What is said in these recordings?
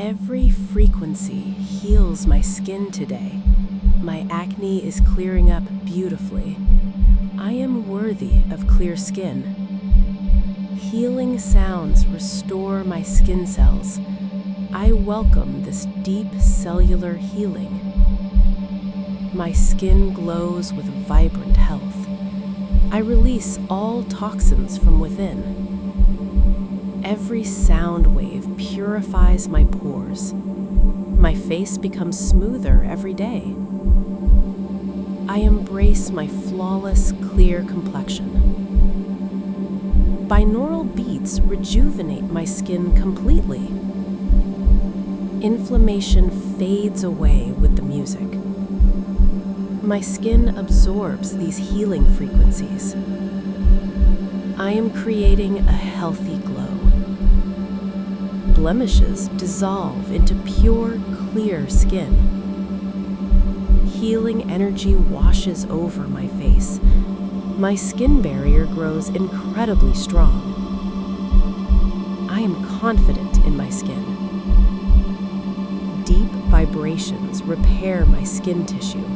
Every frequency heals my skin today. My acne is clearing up beautifully. I am worthy of clear skin. Healing sounds restore my skin cells. I welcome this deep cellular healing. My skin glows with vibrant health. I release all toxins from within. Every sound wave purifies my pores. My face becomes smoother every day. I embrace my flawless, clear complexion. Binaural beats rejuvenate my skin completely. Inflammation fades away with the music. My skin absorbs these healing frequencies. I am creating a healthy glow. Blemishes dissolve into pure, clear skin. Healing energy washes over my face. My skin barrier grows incredibly strong. I am confident in my skin. Deep vibrations repair my skin tissue.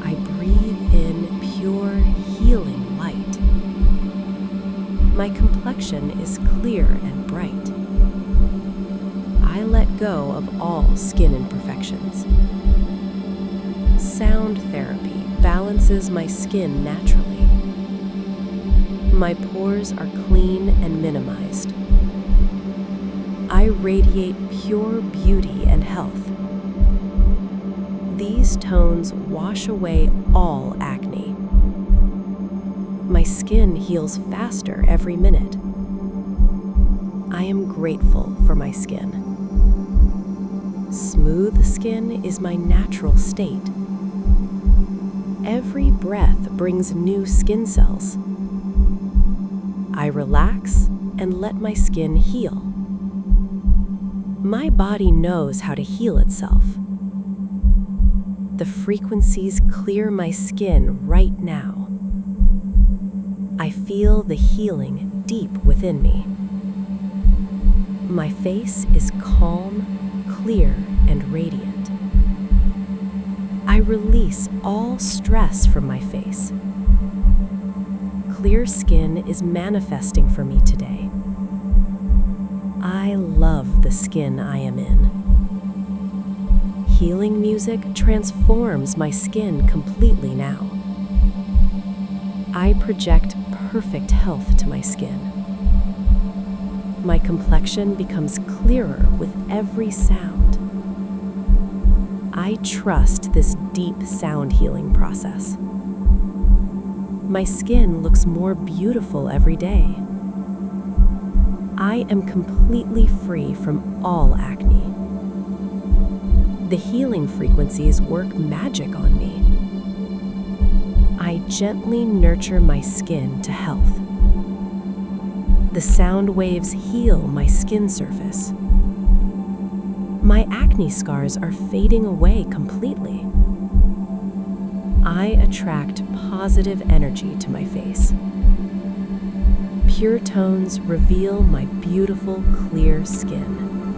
I breathe in pure, healing light. My complexion is clear and bright. I let go of all skin imperfections. Sound therapy balances my skin naturally. My pores are clean and minimized. I radiate pure beauty and health. These tones wash away all acne. My skin heals faster every minute. I am grateful for my skin. Smooth skin is my natural state. Every breath brings new skin cells. I relax and let my skin heal. My body knows how to heal itself. The frequencies clear my skin right now. I feel the healing deep within me. My face is calm, clear, and radiant. I release all stress from my face. Clear skin is manifesting for me today. I love the skin I am in. Healing music transforms my skin completely now. I project perfect health to my skin. My complexion becomes clearer with every sound. I trust this deep sound healing process. My skin looks more beautiful every day. I am completely free from all acne. The healing frequencies work magic on me. I gently nurture my skin to health. The sound waves heal my skin surface. My acne scars are fading away completely. I attract positive energy to my face. Pure tones reveal my beautiful, clear skin.